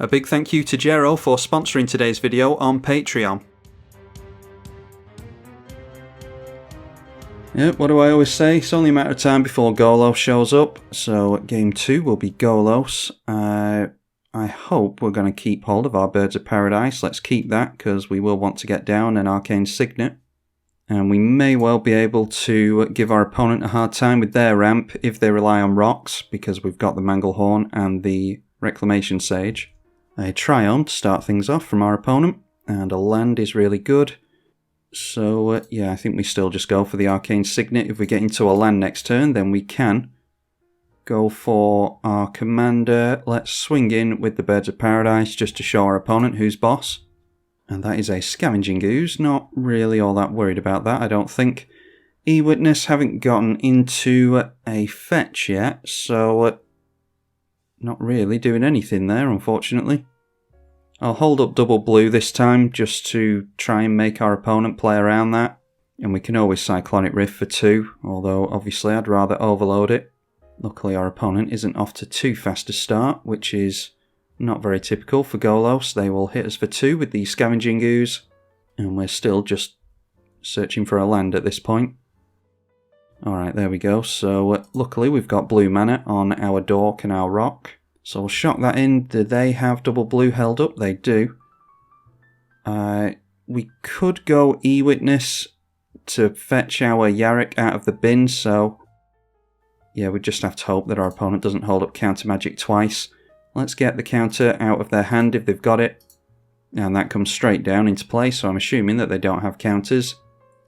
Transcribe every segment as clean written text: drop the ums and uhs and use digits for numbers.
A big thank you to Jero for sponsoring today's video on Patreon. Yep, what do I always say? It's only a matter of time before Golos shows up. So game 2 will be Golos. I hope we're going to keep hold of our Birds of Paradise. Let's keep that because we will want to get down an Arcane Signet. And we may well be able to give our opponent a hard time with their ramp if they rely on rocks, because we've got the Manglehorn and the Reclamation Sage. A Triome to start things off from our opponent, and a land is really good. So yeah, I think we still just go for the Arcane Signet. If we get into a land next turn, then we can go for our commander. Let's swing in with the Birds of Paradise just to show our opponent who's boss. And that is a Scavenging Ooze. Not really all that worried about that, I don't think. E-Witness haven't gotten into a fetch yet, so not really doing anything there, unfortunately. I'll hold up double blue this time just to try and make our opponent play around that. And we can always Cyclonic Rift for 2, although obviously I'd rather overload it. Luckily our opponent isn't off to too fast a start, which is not very typical for Golos. They will hit us for 2 with the Scavenging Ooze, and we're still just searching for a land at this point. Alright, there we go. So luckily we've got blue mana on our Dork and our Rock. So we'll shock that in. Do they have double blue held up? They do. We could go E-Witness to fetch our Yarok out of the bin, so yeah, we just have to hope that our opponent doesn't hold up Counter Magic twice. Let's get the counter out of their hand if they've got it. And that comes straight down into play, so I'm assuming that they don't have counters.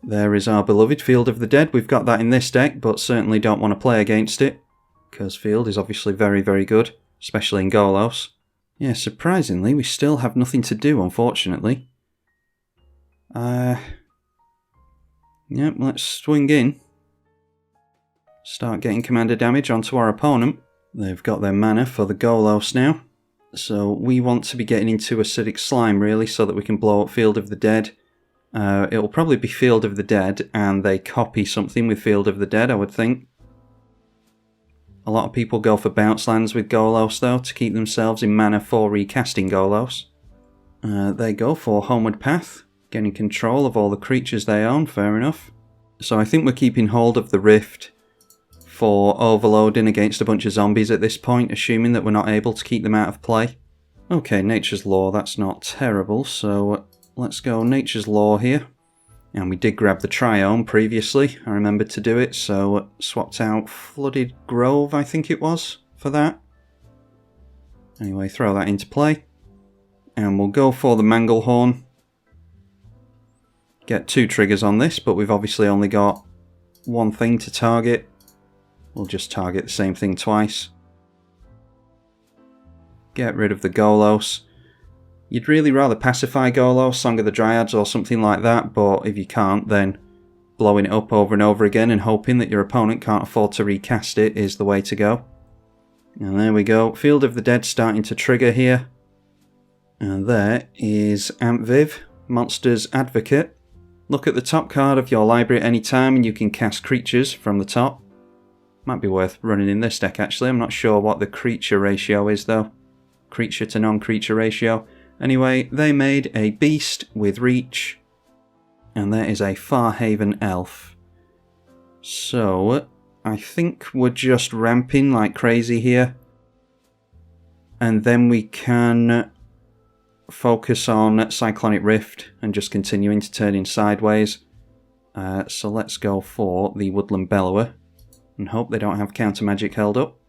There is our beloved Field of the Dead. We've got that in this deck, but certainly don't want to play against it, because Field is obviously very, very good, especially in Golos. Yeah, surprisingly, we still have nothing to do, unfortunately. Yep, let's swing in. Start getting commander damage onto our opponent. They've got their mana for the Golos now. So we want to be getting into Acidic Slime, really, so that we can blow up Field of the Dead. It'll probably be Field of the Dead, and they copy something with Field of the Dead, I would think. A lot of people go for bounce lands with Golos, though, to keep themselves in mana for recasting Golos. They go for Homeward Path, getting control of all the creatures they own, fair enough. So I think we're keeping hold of the Rift for overloading against a bunch of zombies at this point, assuming that we're not able to keep them out of play. Okay, Nature's Law, that's not terrible, so let's go Nature's Law here. And we did grab the Triome previously, I remembered to do it, so swapped out Flooded Grove, I think it was, for that. Anyway, throw that into play. And we'll go for the Manglehorn. Get 2 triggers on this, but we've obviously only got one thing to target. We'll just target the same thing twice. Get rid of the Golos. You'd really rather pacify Golos, Song of the Dryads or something like that, but if you can't, then blowing it up over and over again and hoping that your opponent can't afford to recast it is the way to go. And there we go, Field of the Dead starting to trigger here. And there is Ampviv, Monster's Advocate. Look at the top card of your library at any time and you can cast creatures from the top. Might be worth running in this deck actually, I'm not sure what the creature ratio is though. Creature to non-creature ratio. Anyway, they made a beast with reach, and there is a Farhaven elf. So, I think we're just ramping like crazy here. And then we can focus on Cyclonic Rift and just continuing to turn in sideways. So let's go for the Woodland Bellower and hope they don't have counter magic held up.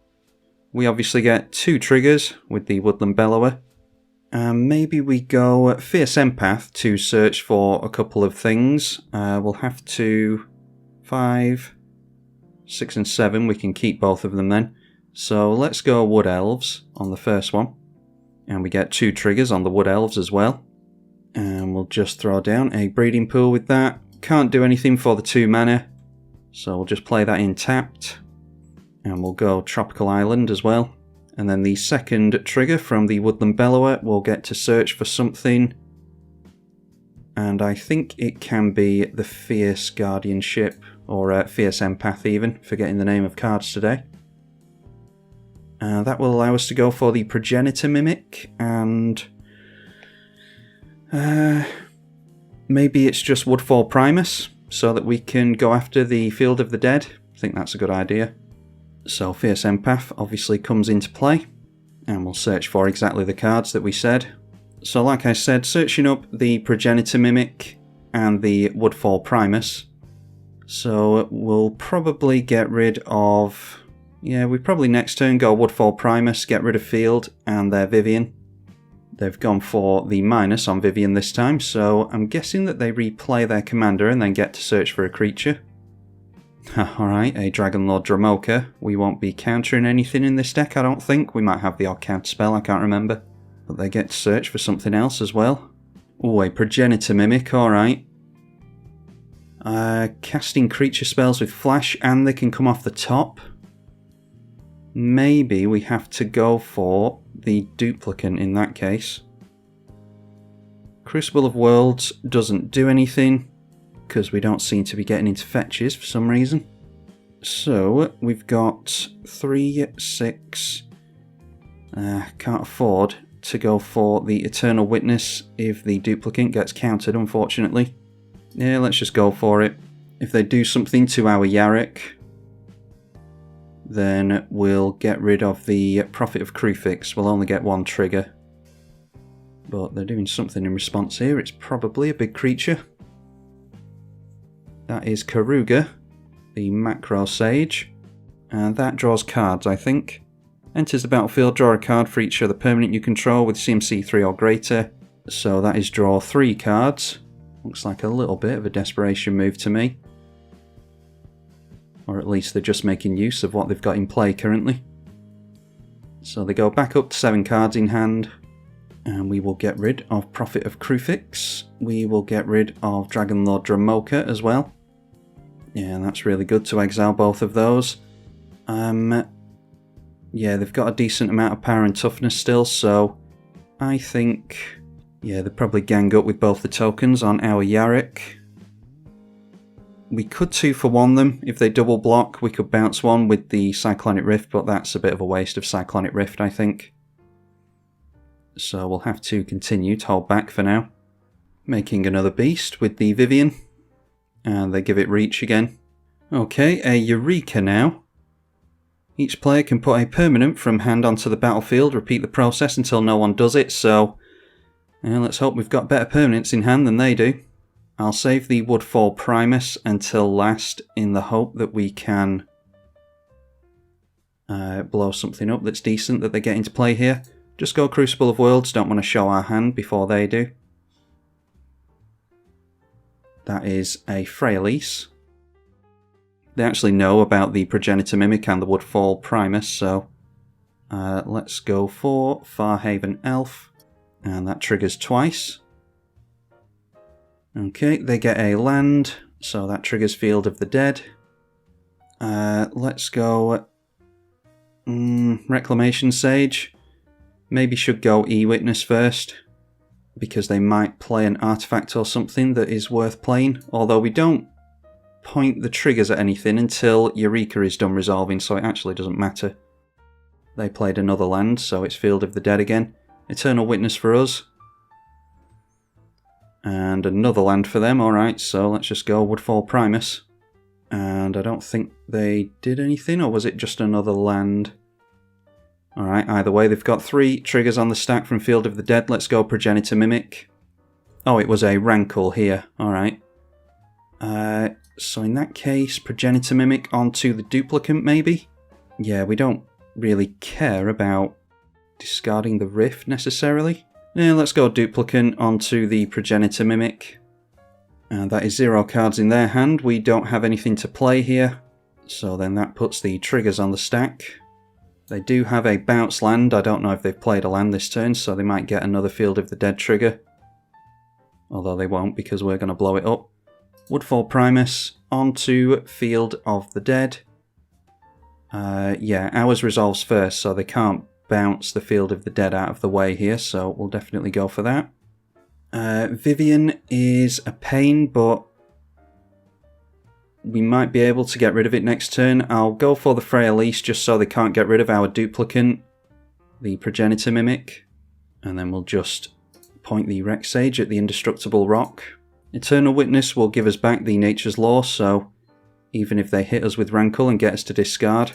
We obviously get 2 triggers with the Woodland Bellower. Maybe we go Fierce Empath to search for a couple of things. We'll have to 5, 6 and 7, we can keep both of them then. So let's go Wood Elves on the first one. And we get 2 triggers on the Wood Elves as well. And we'll just throw down a Breeding Pool with that. Can't do anything for the 2 mana, so we'll just play that in tapped. And we'll go Tropical Island as well. And then the second trigger from the Woodland Bellower, we'll get to search for something. And I think it can be the Fierce Guardianship, or Fierce Empath even, forgetting the name of cards today. That will allow us to go for the Progenitor Mimic, and maybe it's just Woodfall Primus, so that we can go after the Field of the Dead. I think that's a good idea. So Fierce Empath obviously comes into play, and we'll search for exactly the cards that we said. So like I said, searching up the Progenitor Mimic and the Woodfall Primus. So we'll probably get rid of... Yeah, we probably next turn go Woodfall Primus, get rid of Field and their Vivien. They've gone for the minus on Vivien this time, so I'm guessing that they replay their commander and then get to search for a creature. Alright, a Dragonlord Dromoka. We won't be countering anything in this deck, I don't think. We might have the odd counter spell, I can't remember. But they get to search for something else as well. Oh, a Progenitor Mimic, alright. Casting creature spells with flash, and they can come off the top. Maybe we have to go for the duplicate in that case. Crucible of Worlds doesn't do anything, because we don't seem to be getting into fetches for some reason. So, we've got 3, 6... can't afford to go for the Eternal Witness if the duplicate gets countered, unfortunately. Yeah, let's just go for it. If they do something to our Yarok, then we'll get rid of the Prophet of Kruphix. We'll only get one trigger. But they're doing something in response here. It's probably a big creature. That is Karuga, the Macro Sage. And that draws cards, I think. Enters the battlefield, draw a card for each other permanent you control with CMC 3 or greater. So that is draw 3 cards. Looks like a little bit of a desperation move to me. Or at least they're just making use of what they've got in play currently. So they go back up to 7 cards in hand. And we will get rid of Prophet of Kruphix. We will get rid of Dragonlord Dromoka as well. Yeah, that's really good to exile both of those. Yeah, they've got a decent amount of power and toughness still, so I think... Yeah, they'll probably gang up with both the tokens on our Yarok. We could 2-for-1 them. If they double block, we could bounce one with the Cyclonic Rift, but that's a bit of a waste of Cyclonic Rift, I think. So we'll have to continue to hold back for now. Making another beast with the Vivien. And they give it reach again. Okay, a Eureka now. Each player can put a permanent from hand onto the battlefield, repeat the process until no one does it, so... let's hope we've got better permanents in hand than they do. I'll save the Woodfall Primus until last in the hope that we can blow something up that's decent that they get into play here. Just go Crucible of Worlds, don't want to show our hand before they do. That is a Freyalise. They actually know about the Progenitor Mimic and the Woodfall Primus, so let's go for Farhaven Elf. And that triggers twice. Okay, they get a land, so that triggers Field of the Dead. Let's go Reclamation Sage. Maybe should go E-Witness first, because they might play an artifact or something that is worth playing, although we don't point the triggers at anything until Eureka is done resolving, so it actually doesn't matter. They played another land, so it's Field of the Dead again. Eternal Witness for us. And another land for them, alright, so let's just go Woodfall Primus. And I don't think they did anything, or was it just another land? Alright, either way, they've got 3 triggers on the stack from Field of the Dead. Let's go Progenitor Mimic. Oh, it was a Rankle here, alright. So in that case, Progenitor Mimic onto the duplicate, maybe? Yeah, we don't really care about discarding the Rift necessarily. Yeah, let's go duplicate onto the Progenitor Mimic. And that is 0 cards in their hand. We don't have anything to play here. So then that puts the triggers on the stack. They do have a bounce land. I don't know if they've played a land this turn, so they might get another Field of the Dead trigger. Although they won't, because we're going to blow it up. Woodfall Primus onto Field of the Dead. Yeah, ours resolves first, so they can't bounce the Field of the Dead out of the way here, so we'll definitely go for that. Vivien is a pain, but we might be able to get rid of it next turn. I'll go for the Frail East just so they can't get rid of our duplicant, the Progenitor Mimic. And then we'll just point the Rex Sage at the Indestructible Rock. Eternal Witness will give us back the Nature's Law, so even if they hit us with Rankle and get us to discard,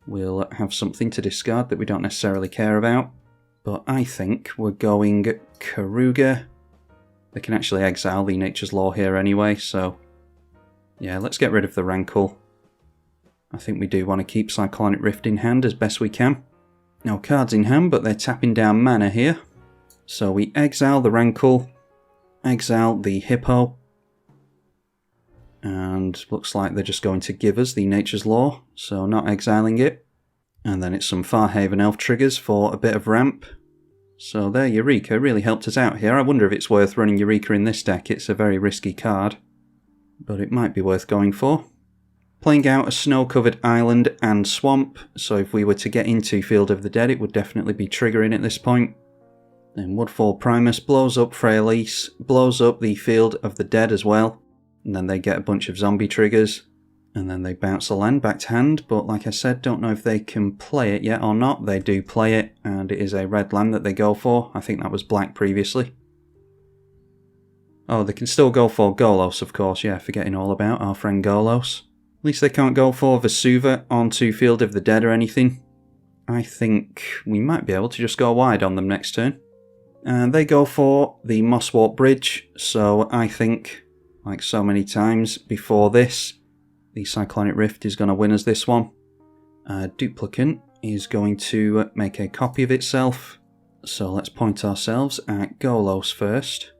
we'll have something to discard that we don't necessarily care about. But I think we're going Karuga. They can actually exile the Nature's Law here anyway, so yeah, let's get rid of the Rankle. I think we do want to keep Cyclonic Rift in hand as best we can. No cards in hand, but they're tapping down mana here. So we exile the Rankle, exile the Hippo, and looks like they're just going to give us the Nature's Law, so not exiling it. And then it's some Farhaven Elf triggers for a bit of ramp. So there, Eureka really helped us out here. I wonder if it's worth running Eureka in this deck. It's a very risky card, but it might be worth going for. Playing out a snow-covered island and swamp, so if we were to get into Field of the Dead, it would definitely be triggering at this point. Then Woodfall Primus blows up Frail East, blows up the Field of the Dead as well, and then they get a bunch of zombie triggers, and then they bounce the land back to hand, but like I said, don't know if they can play it yet or not. They do play it, and it is a red land that they go for. I think that was black previously. Oh, they can still go for Golos, of course, yeah, forgetting all about our friend Golos. At least they can't go for Vesuva onto Field of the Dead or anything. I think we might be able to just go wide on them next turn. And they go for the Mosswort Bridge, so I think, like so many times before this, the Cyclonic Rift is going to win us this one. Duplicant is going to make a copy of itself, so let's point ourselves at Golos first.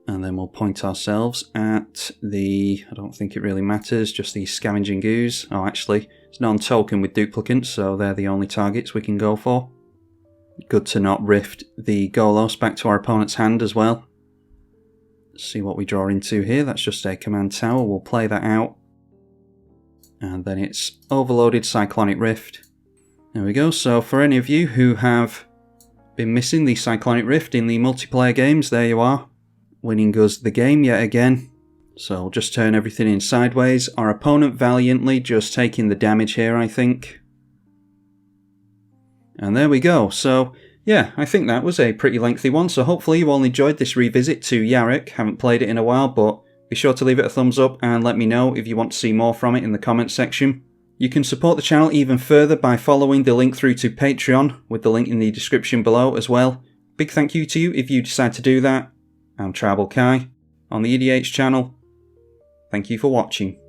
And then we'll point ourselves at the, I don't think it really matters, just the Scavenging Ooze. Oh, actually, it's non-token with Duplicant, so they're the only targets we can go for. Good to not rift the Golos back to our opponent's hand as well. Let's see what we draw into here. That's just a Command Tower. We'll play that out. And then it's Overloaded Cyclonic Rift. There we go. So for any of you who have been missing the Cyclonic Rift in the multiplayer games, there you are. Winning us the game yet again. So we'll just turn everything in sideways. Our opponent valiantly just taking the damage here, I think. And there we go. So yeah, I think that was a pretty lengthy one. So hopefully you all enjoyed this revisit to Yarok. Haven't played it in a while, but be sure to leave it a thumbs up and let me know if you want to see more from it in the comments section. You can support the channel even further by following the link through to Patreon, with the link in the description below as well. Big thank you to you if you decide to do that. I'm tribalkai on the EDH channel. Thank you for watching.